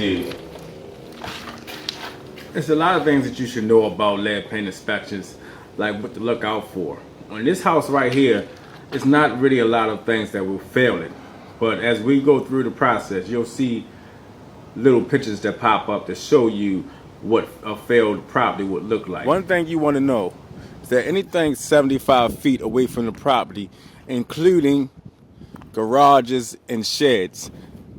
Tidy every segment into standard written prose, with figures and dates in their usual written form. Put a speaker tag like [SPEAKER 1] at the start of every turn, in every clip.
[SPEAKER 1] do. There's a lot of things that you should know about lead paint inspections, like what to look out for. On this house right here, it's not really a lot of things that will fail it. But as we go through the process, you'll see little pictures that pop up to show you what a failed property would look like. One thing you want to know is that anything 75 feet away from the property, including garages and sheds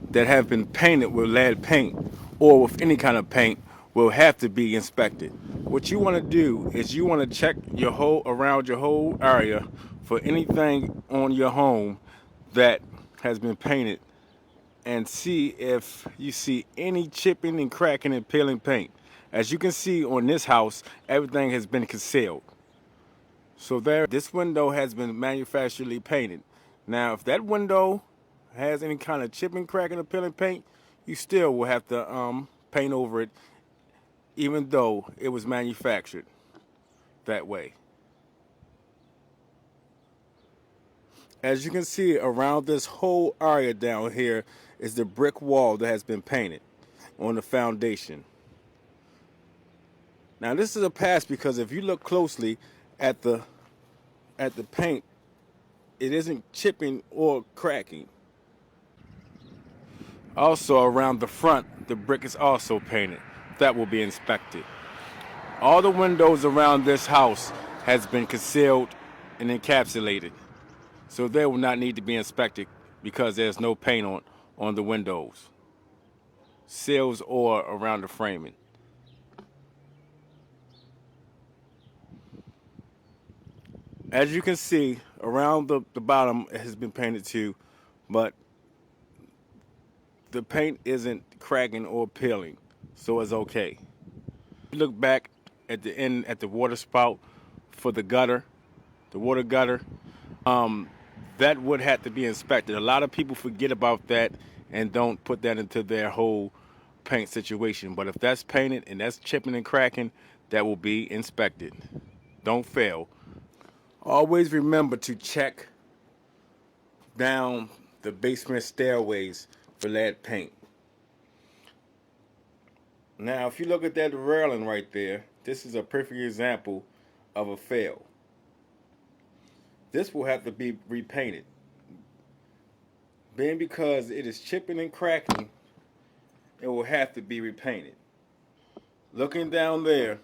[SPEAKER 1] that have been painted with lead paint or with any kind of paint, will have to be inspected. What you want to do is you want to check around your whole area for anything on your home that has been painted and see if you see any chipping and cracking and peeling paint. As you can see on this house, everything has been concealed. So this window has been manufacturally painted. Now, if that window has any kind of chipping, cracking, or peeling paint, you still will have to paint over it, even though it was manufactured that way. As you can see, around this whole area down here is the brick wall that has been painted on the foundation. Now, this is a pass because if you look closely at the paint, it isn't chipping or cracking. Also, around the front, the brick is also painted. That will be inspected. All the windows around this house has been concealed and encapsulated, so they will not need to be inspected because there's no paint on the windows, sills, or around the framing. As you can see, around the bottom it has been painted too, but the paint isn't cracking or peeling, so it's okay. You look back at the end at the water spout for the gutter, the water gutter, that would have to be inspected. A lot of people forget about that and don't put that into their whole paint situation. But if that's painted and that's chipping and cracking, that will be inspected. Don't fail. Always remember to check down the basement stairways for lead paint. Now, if you look at that railing right there, this is a perfect example of a fail. This will have to be repainted. Being because it is chipping and cracking, it will have to be repainted. Looking down there,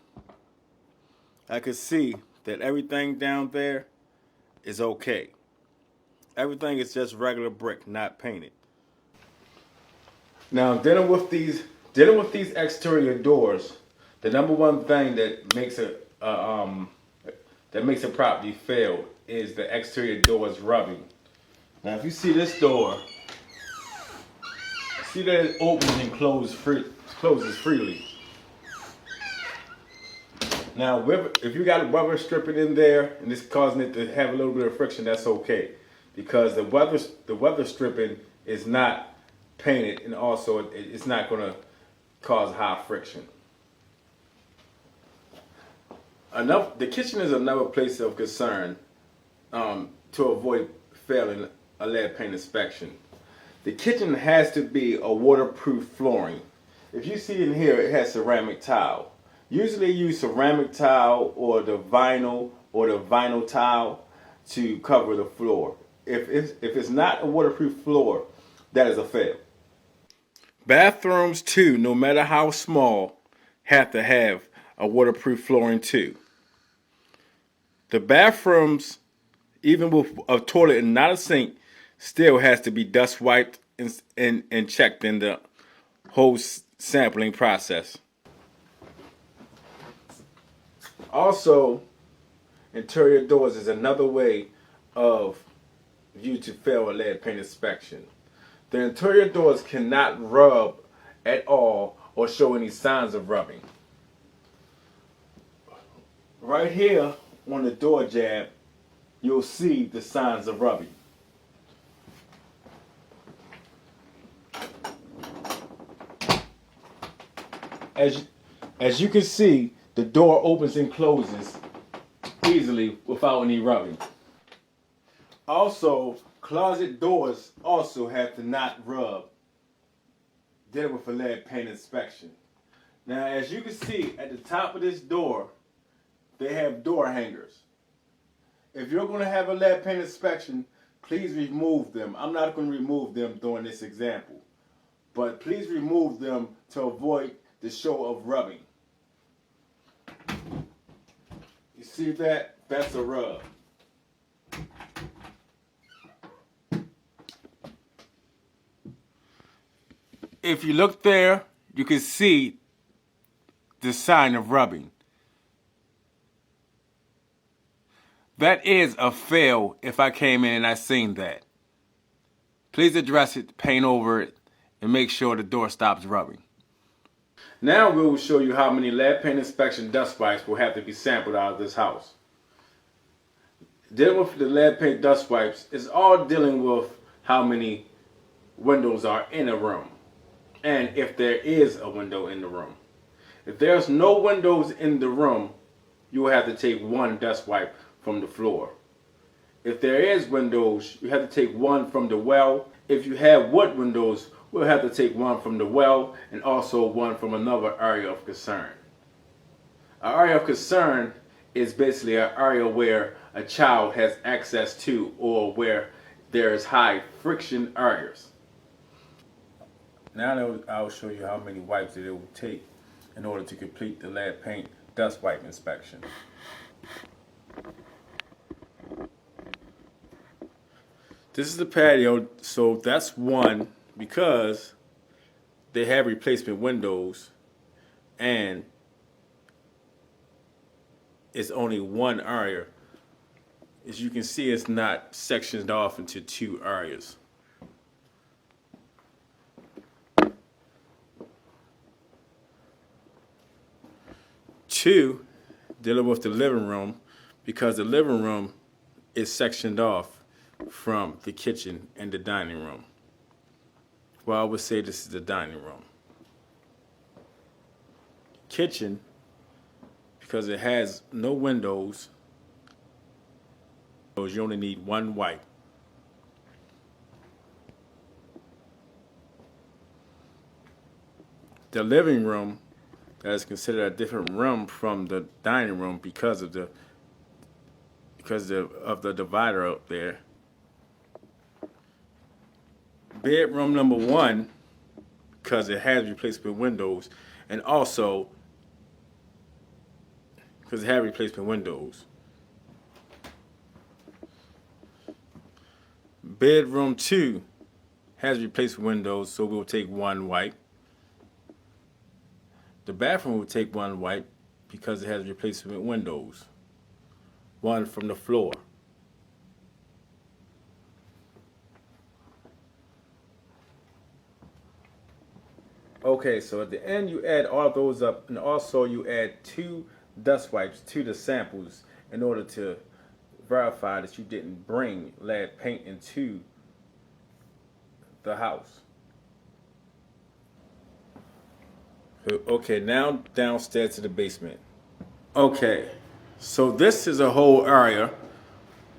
[SPEAKER 1] I can see that everything down there is okay. Everything is just regular brick, not painted. Now, dealing with these exterior doors, the number one thing that makes a property fail is the exterior doors rubbing. Now, if you see this door, see that it opens and closes freely. Now, if you got weather stripping in there and it's causing it to have a little bit of friction, that's okay, because the weather stripping is not painted, and also it's not going to cause high friction. The kitchen is another place of concern to avoid failing a lead paint inspection. The kitchen has to be a waterproof flooring. If you see in here, it has ceramic tile. Usually use ceramic tile or the vinyl tile to cover the floor. If it's not a waterproof floor, that is a fail. Bathrooms too, no matter how small, have to have a waterproof flooring too. The bathrooms, even with a toilet and not a sink, still has to be dust wiped and checked in the whole sampling process. Also, interior doors is another way of you to fail a lead paint inspection. The interior doors cannot rub at all or show any signs of rubbing. Right here on the door jab, you'll see the signs of rubbing. As you can see, the door opens and closes easily without any rubbing. Also, closet doors also have to not rub dealing with a lead paint inspection. Now, as you can see at the top of this door, they have door hangers. If you're going to have a lead paint inspection, please remove them. I'm not going to remove them during this example, but please remove them to avoid the show of rubbing. You see that? That's a rub. If you look there, you can see the sign of rubbing. That is a fail if I came in and I seen that. Please address it, paint over it, and make sure the door stops rubbing. Now we will show you how many lead paint inspection dust wipes will have to be sampled out of this house. Dealing with the lead paint dust wipes is all dealing with how many windows are in a room, and if there is a window in the room. If there's no windows in the room, you will have to take one dust wipe from the floor. If there is windows, you have to take one from the well. If you have wood windows, we'll have to take one from the well and also one from another area of concern. An area of concern is basically an area where a child has access to or where there is high friction areas. Now I'll show you how many wipes it will take in order to complete the lead paint dust wipe inspection. This is the patio, so that's one because they have replacement windows and it's only one area. As you can see, it's not sectioned off into two areas. Two, dealing with the living room because the living room is sectioned off from the kitchen and the dining room. Well, I would say this is the dining room. Kitchen, because it has no windows, you only need one wipe. The living room, that is considered a different room from the dining room because of the divider up there. Bedroom number one, because it has replacement windows, and also because it has replacement windows. Bedroom two has replacement windows, so we'll take one wipe. The bathroom will take one wipe because it has replacement windows. One from the floor. Okay, so at the end you add all of those up, and also you add two dust wipes to the samples in order to verify that you didn't bring lead paint into the house. Okay, now downstairs to the basement. Okay, so this is a whole area.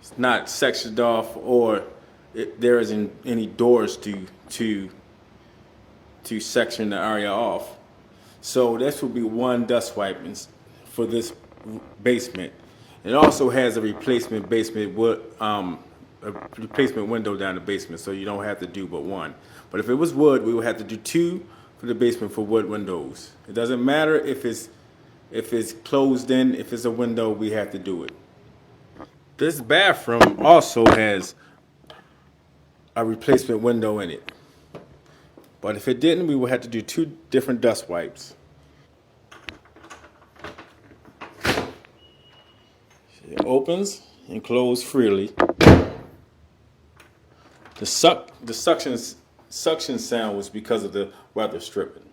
[SPEAKER 1] It's not sectioned off, or there isn't any doors to section the area off. So this will be one dust wipe for this basement. It also has a replacement basement wood, a replacement window down the basement, so you don't have to do but one. But if it was wood, we would have to do two for the basement for wood windows. It doesn't matter if it's closed in. If it's a window, we have to do it. This bathroom also has a replacement window in it. But if it didn't, we would have to do two different dust wipes. It opens and closes freely. The suction sound was because of the weather stripping.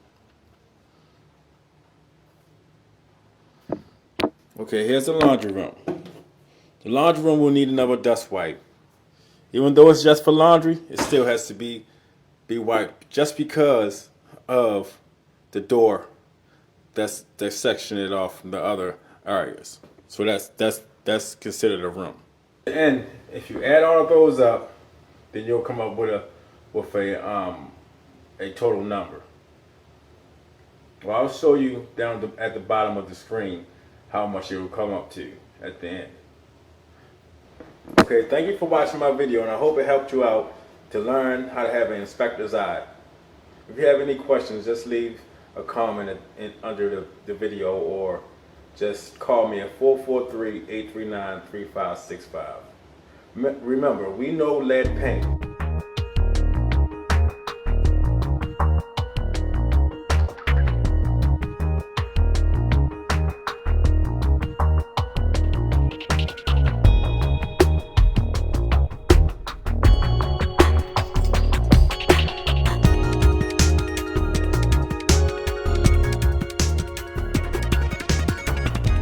[SPEAKER 1] Okay, here's the laundry room. The laundry room will need another dust wipe. Even though it's just for laundry, it still has to be wiped just because of the door that's sectioned it off from the other areas. So that's considered a room. And if you add all of those up, then you'll come up with a total number. Well, I'll show you down at the bottom of the screen how much it will come up to at the end. Okay, thank you for watching my video, and I hope it helped you out to learn how to have an inspector's eye. If you have any questions, just leave a comment under the video, or just call me at 443-839-3565. Remember, we know lead paint.